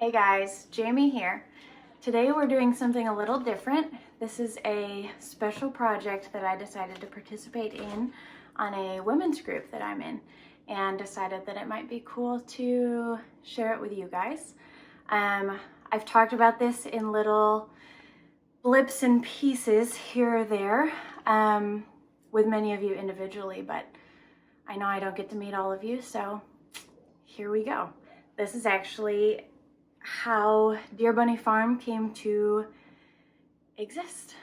Hey guys, Jamie here. Today we're doing something a little different. This is a special project that I decided to participate in on a women's group that I'm in, and decided that it might be cool to share it with you guys. I've talked about this in little blips and pieces here or there with many of you individually, but I know I don't get to meet all of you, so here we go. This is actually how DeerBunny Farm came to exist.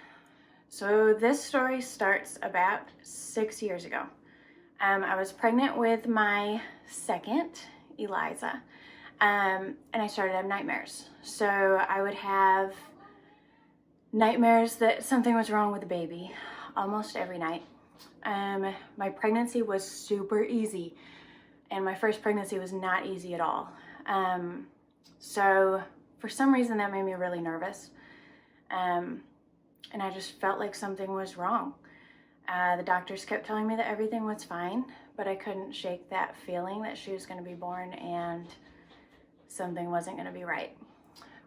So this story starts about 6 years ago. I was pregnant with my second, Eliza, and I started to have nightmares. So I would have nightmares that something was wrong with the baby almost every night. My pregnancy was super easy, and my first pregnancy was not easy at all. So for some reason that made me really nervous. And I just felt like something was wrong. The doctors kept telling me that everything was fine, but I couldn't shake that feeling that she was going to be born and something wasn't going to be right.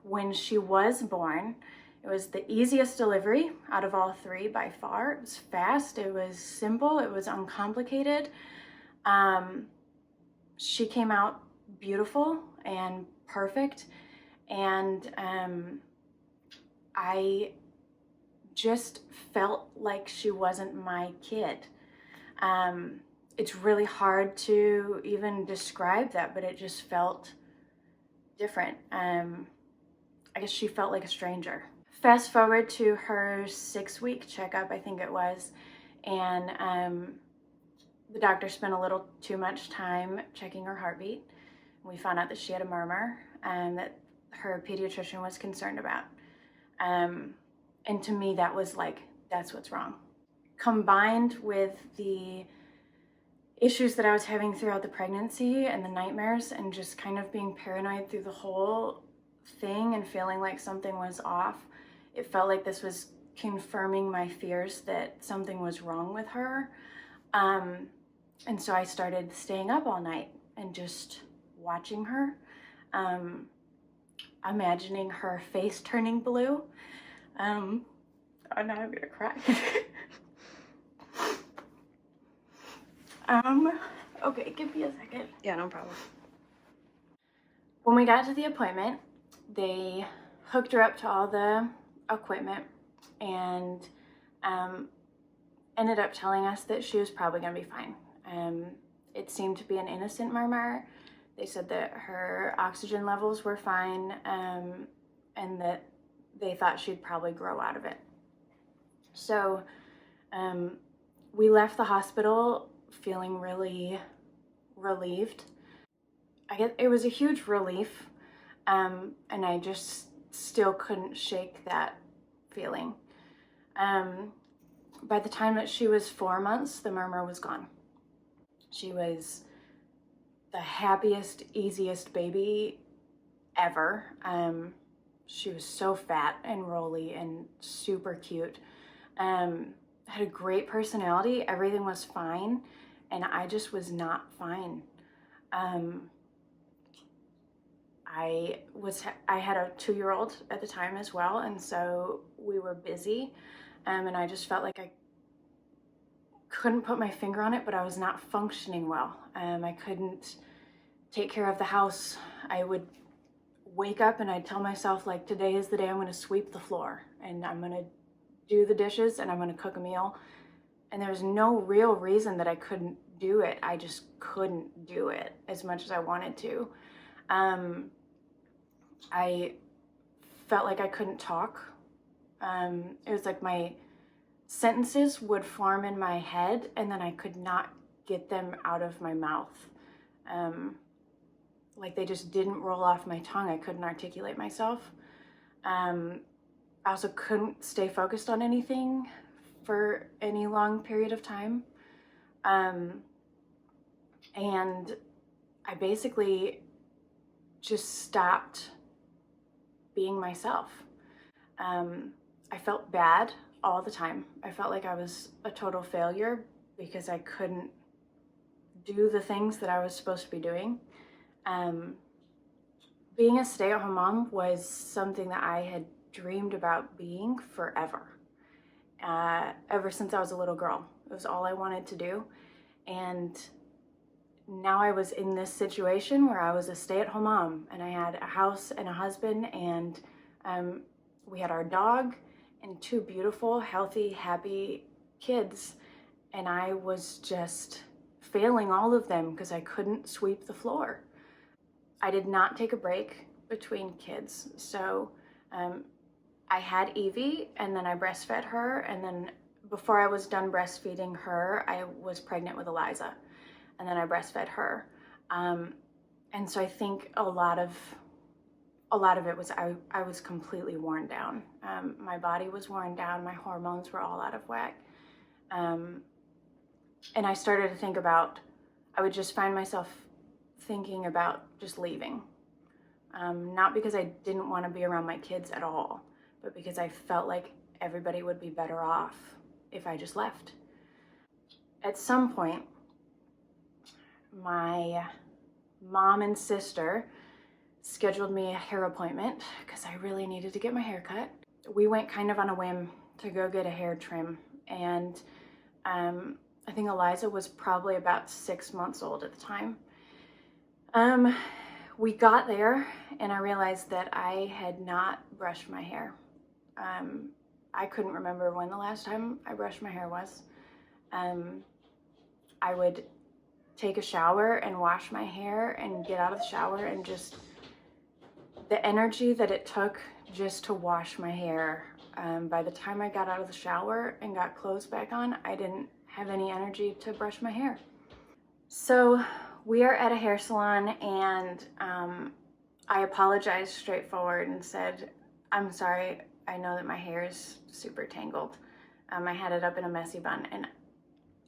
When she was born, it was the easiest delivery out of all three by far. It was fast, it was simple, it was uncomplicated. She came out beautiful and perfect, and I just felt like she wasn't my kid. It's really hard to even describe that, but it just felt different. I guess she felt like a stranger. Fast forward to her 6-week checkup, I think it was, and the doctor spent a little too much time checking her heartbeat. We found out that she had a murmur that her pediatrician was concerned about. And to me, that was like, that's what's wrong. Combined with the issues that I was having throughout the pregnancy and the nightmares and just kind of being paranoid through the whole thing and feeling like something was off, it felt like this was confirming my fears that something was wrong with her. And so I started staying up all night and just watching her, imagining her face turning blue. Oh, now I'm gonna cry. Okay, give me a second. Yeah, no problem. When we got to the appointment, they hooked her up to all the equipment and ended up telling us that she was probably gonna be fine. It seemed to be an innocent murmur. They said that her oxygen levels were fine, and that they thought she'd probably grow out of it. So we left the hospital feeling really relieved. I guess it was a huge relief, and I just still couldn't shake that feeling. By the time that she was 4 months, the murmur was gone. She was the happiest, easiest baby ever. She was so fat and rolly and super cute. Had a great personality. Everything was fine, and I just was not fine. I had a 2-year-old at the time as well, and so we were busy, and I just felt like I couldn't put my finger on it, but I was not functioning well. I couldn't take care of the house. I would wake up and I'd tell myself, like, today is the day I'm going to sweep the floor and I'm going to do the dishes and I'm going to cook a meal. And there was no real reason that I couldn't do it. I just couldn't do it as much as I wanted to. I felt like I couldn't talk. It was like my sentences would form in my head and then I could not get them out of my mouth. Like they just didn't roll off my tongue. I couldn't articulate myself. I also couldn't stay focused on anything for any long period of time. And I basically just stopped being myself. I felt bad all the time. I felt like I was a total failure because I couldn't do the things that I was supposed to be doing. Being a stay-at-home mom was something that I had dreamed about being forever. Ever since I was a little girl. It was all I wanted to do. And now I was in this situation where I was a stay-at-home mom, and I had a house and a husband, and we had our dog and two beautiful, healthy, happy kids. And I was just failing all of them because I couldn't sweep the floor. I did not take a break between kids. So I had Evie, and then I breastfed her, and then before I was done breastfeeding her, I was pregnant with Eliza, and then I breastfed her. And so I think a lot of it was I was completely worn down. My body was worn down. My hormones were all out of whack. And I started to think about, I would just find myself thinking about just leaving. Not because I didn't want to be around my kids at all, but because I felt like everybody would be better off if I just left. At some point, my mom and sister scheduled me a hair appointment because I really needed to get my hair cut. We went kind of on a whim to go get a hair trim, and I think Eliza was probably about 6 months old at the time. We got there, and I realized that I had not brushed my hair. I couldn't remember when the last time I brushed my hair was. I would take a shower and wash my hair and get out of the shower, and just the energy that it took just to wash my hair. By the time I got out of the shower and got clothes back on, I didn't have any energy to brush my hair. So we are at a hair salon, and I apologized straightforward and said, I'm sorry, I know that my hair is super tangled. I had it up in a messy bun, and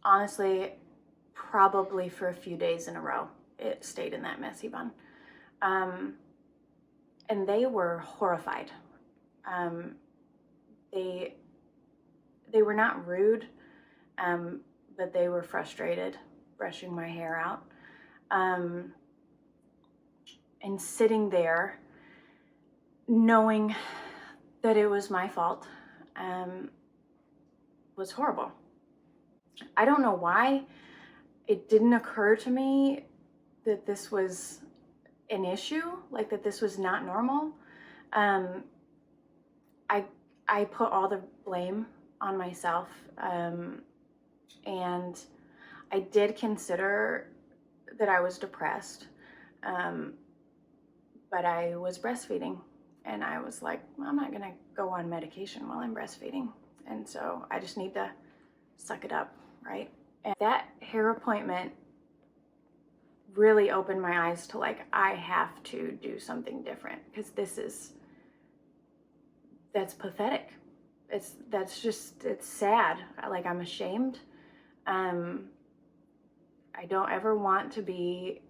honestly, probably for a few days in a row, it stayed in that messy bun. And they were horrified. They were not rude, but they were frustrated brushing my hair out. And sitting there knowing that it was my fault was horrible. I don't know why it didn't occur to me that this was an issue, like that this was not normal. I put all the blame on myself, and I did consider that I was depressed, but I was breastfeeding, and I was like, well, I'm not gonna go on medication while I'm breastfeeding, and so I just need to suck it up, right? And that hair appointment really opened my eyes to, like, I have to do something different, because that's pathetic. It's sad. Like, I'm ashamed. I don't ever want to be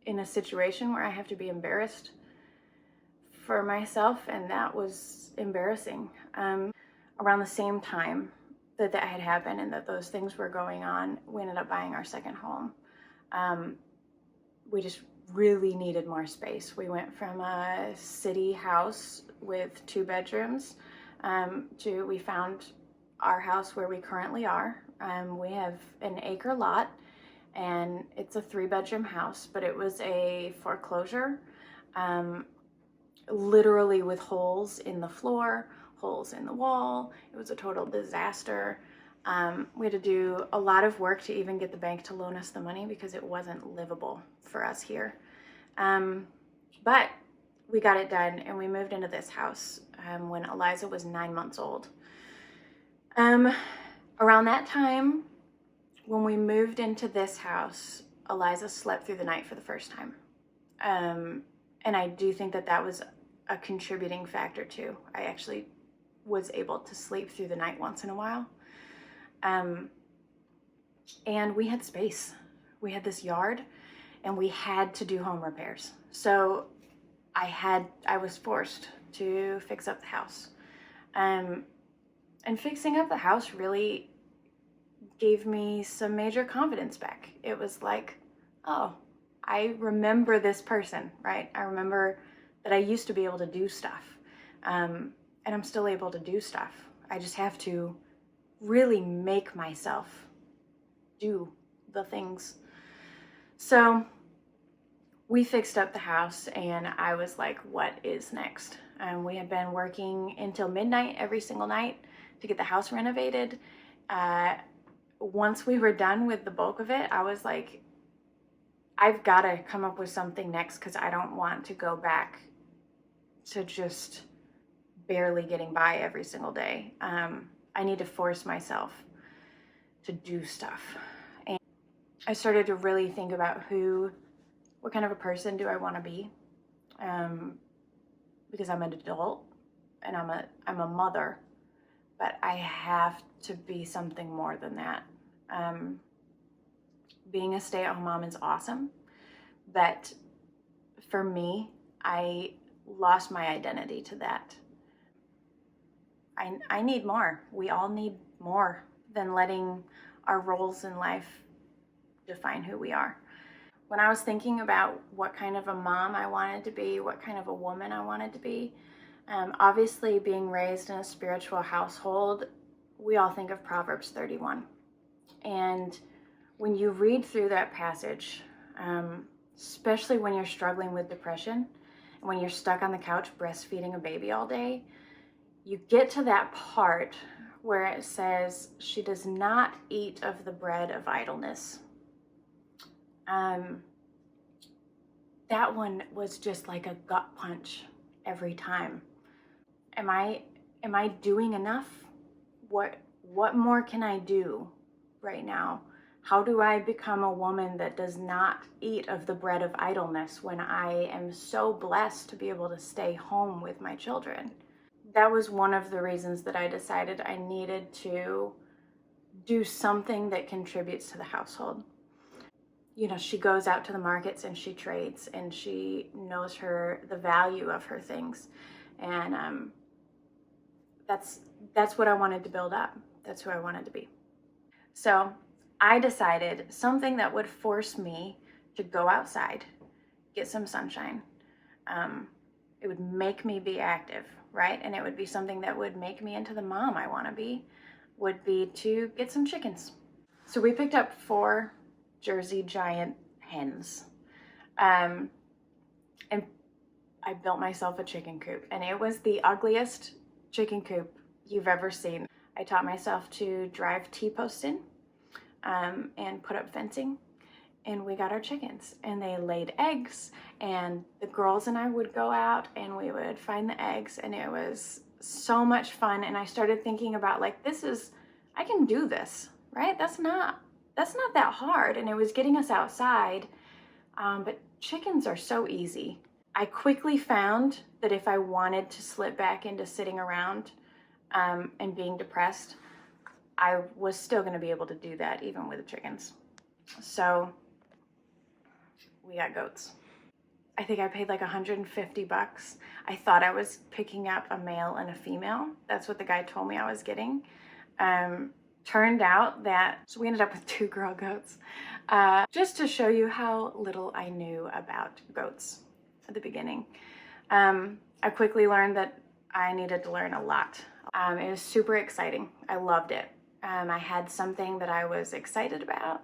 in a situation where I have to be embarrassed for myself, and that was embarrassing. Around the same time that that had happened and that those things were going on, we ended up buying our second home. We just really needed more space. We went from a city house with 2 bedrooms we found our house where we currently are. We have an acre lot, and it's a 3-bedroom house, but it was a foreclosure, literally with holes in the floor, holes in the wall. It was a total disaster. We had to do a lot of work to even get the bank to loan us the money because it wasn't livable for us here. But we got it done, and we moved into this house when Eliza was 9 months old. Around that time, when we moved into this house, Eliza slept through the night for the first time. And I do think that that was a contributing factor too. I actually was able to sleep through the night once in a while. And we had space. We had this yard, and we had to do home repairs. So I was forced to fix up the house. And fixing up the house really gave me some major confidence back. It was like, oh, I remember this person, right? I remember that I used to be able to do stuff. And I'm still able to do stuff. I just have to really make myself do the things. So we fixed up the house and I was like, what is next? We had been working until midnight every single night to get the house renovated. Once we were done with the bulk of it, I was like, I've got to come up with something next because I don't want to go back to just barely getting by every single day. I need to force myself to do stuff. And I started to really think about what kind of a person do I want to be? Because I'm an adult and I'm a mother, but I have to be something more than that. Being a stay-at-home mom is awesome, but for me, I lost my identity to that. I need more. We all need more than letting our roles in life define who we are. When I was thinking about what kind of a mom I wanted to be, what kind of a woman I wanted to be, obviously being raised in a spiritual household, we all think of Proverbs 31. And when you read through that passage, especially when you're struggling with depression, and when you're stuck on the couch breastfeeding a baby all day, you get to that part where it says, she does not eat of the bread of idleness. That one was just like a gut punch every time. Am I doing enough? What more can I do right now? How do I become a woman that does not eat of the bread of idleness when I am so blessed to be able to stay home with my children? That was one of the reasons that I decided I needed to do something that contributes to the household. You know, she goes out to the markets and she trades and she knows the value of her things. And that's what I wanted to build up. That's who I wanted to be. So I decided something that would force me to go outside, get some sunshine. It would make me be active, right? And it would be something that would make me into the mom I want to be, would be to get some chickens. So we picked up 4 Jersey giant hens. And I built myself a chicken coop, and it was the ugliest chicken coop you've ever seen. I taught myself to drive T-posts in and put up fencing, and we got our chickens, and they laid eggs, and the girls and I would go out and we would find the eggs, and it was so much fun. And I started thinking about, like, I can do this, right? That's not that hard. And it was getting us outside, but chickens are so easy. I quickly found that if I wanted to slip back into sitting around and being depressed, I was still going to be able to do that even with the chickens. So we got goats. I think I paid like $150. I thought I was picking up a male and a female. That's what the guy told me I was getting. Turned out so we ended up with 2 girl goats. Just to show you how little I knew about goats at the beginning. I quickly learned that I needed to learn a lot. It was super exciting. I loved it. I had something that I was excited about.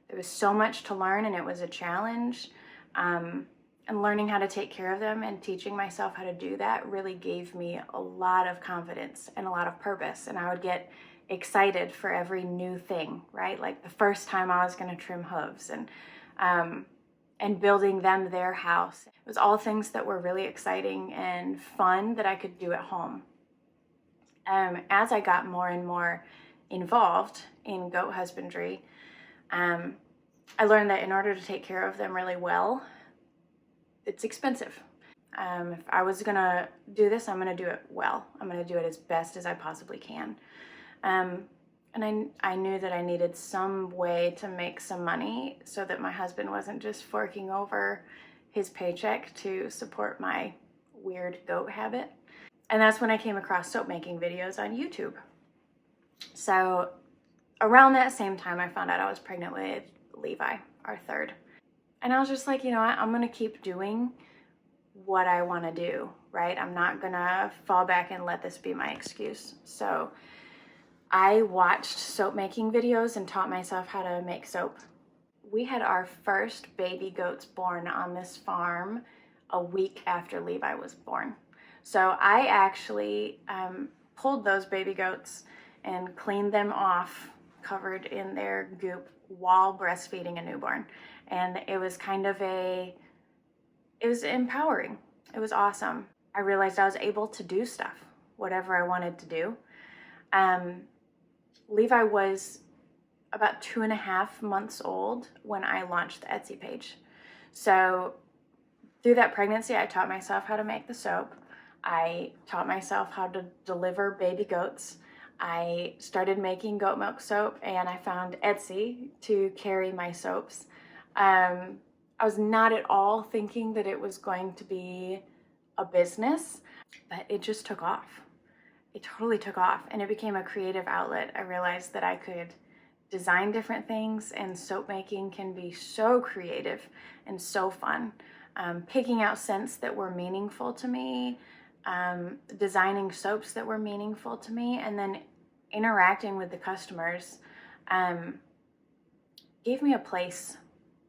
There was so much to learn, and it was a challenge. And learning how to take care of them and teaching myself how to do that really gave me a lot of confidence and a lot of purpose. And I would get excited for every new thing, right? Like the first time I was going to trim hooves and building them their house. It was all things that were really exciting and fun that I could do at home. As I got more and more involved in goat husbandry, I learned that in order to take care of them really well, it's expensive. If I was gonna do this, I'm gonna do it well. I'm gonna do it as best as I possibly can. And I knew that I needed some way to make some money so that my husband wasn't just forking over his paycheck to support my weird goat habit. And that's when I came across soap making videos on YouTube. So around that same time, I found out I was pregnant with Levi, our third. And I was just like, you know what, I'm gonna keep doing what I want to do, right? I'm not gonna fall back and let this be my excuse. So I watched soap making videos and taught myself how to make soap. We had our first baby goats born on this farm a week after Levi was born. So I actually pulled those baby goats and cleaned them off, covered in their goop, while breastfeeding a newborn. And it was it was empowering. It was awesome. I realized I was able to do stuff, whatever I wanted to do. Levi was about 2.5 months old when I launched the Etsy page. So through that pregnancy, I taught myself how to make the soap. I taught myself how to deliver baby goats. I started making goat milk soap, and I found Etsy to carry my soaps. I was not at all thinking that it was going to be a business, but it just took off. It totally took off, and it became a creative outlet. I realized that I could design different things, and soap making can be so creative and so fun. Picking out scents that were meaningful to me, designing soaps that were meaningful to me, and then interacting with the customers gave me a place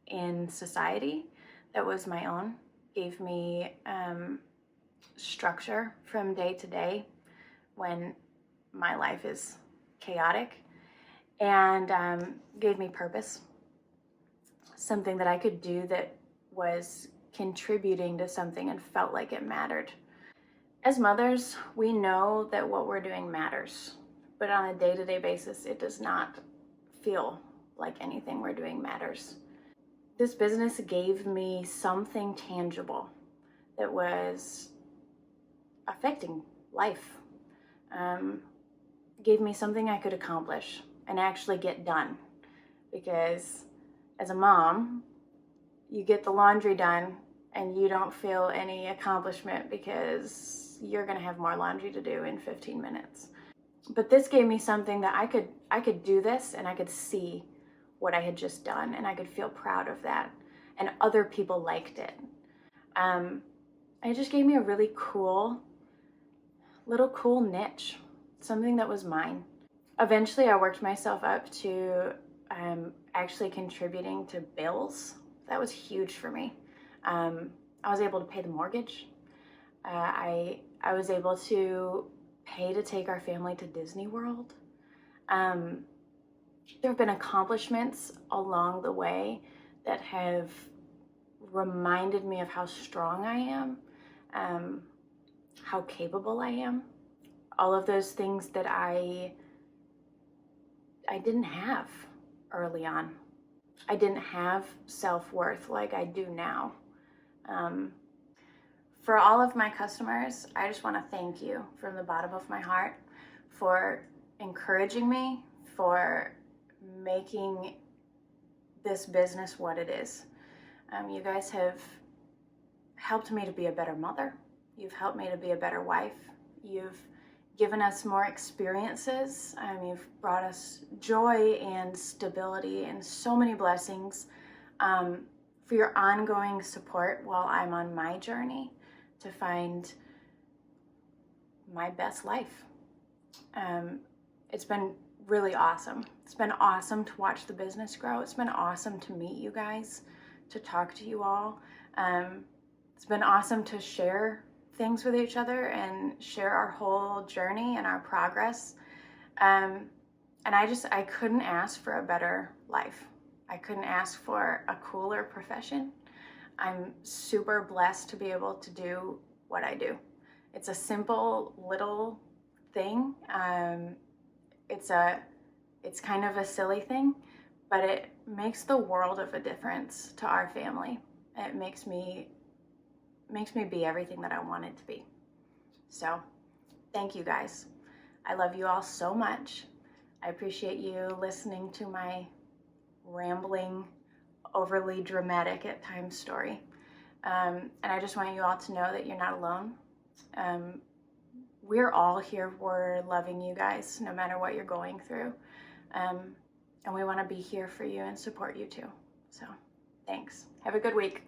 in society that was my own, gave me structure from day to day when my life is chaotic, and gave me purpose, something that I could do that was contributing to something and felt like it mattered. As mothers, we know that what we're doing matters, but on a day-to-day basis, it does not feel like anything we're doing matters. This business gave me something tangible that was affecting life. Gave me something I could accomplish and actually get done, because as a mom, you get the laundry done and you don't feel any accomplishment because you're going to have more laundry to do in 15 minutes. But this gave me something that I could do this, and I could see what I had just done, and I could feel proud of that, and other people liked it. It just gave me a really cool niche, something that was mine. Eventually, I worked myself up to actually contributing to bills. That was huge for me. I was able to pay the mortgage. I was able to pay to take our family to Disney World. There have been accomplishments along the way that have reminded me of how strong I am, how capable I am. All of those things that I didn't have early on. I didn't have self-worth like I do now. For all of my customers, I just want to thank you from the bottom of my heart for encouraging me, for making this business what it is. You guys have helped me to be a better mother. You've helped me to be a better wife. You've given us more experiences. You've brought us joy and stability and so many blessings, for your ongoing support while I'm on my journey to find my best life. It's been really awesome. It's been awesome to watch the business grow. It's been awesome to meet you guys, to talk to you all. It's been awesome to share things with each other and share our whole journey and our progress. And I couldn't ask for a better life. I couldn't ask for a cooler profession. I'm super blessed to be able to do what I do. It's a simple little thing. It's kind of a silly thing, but it makes the world of a difference to our family. It makes me be everything that I wanted to be. So thank you guys. I love you all so much. I appreciate you listening to my rambling, overly dramatic at times story. And I just want you all to know that you're not alone. We're all here. We're loving you guys no matter what you're going through. And we want to be here for you and support you too. So thanks. Have a good week.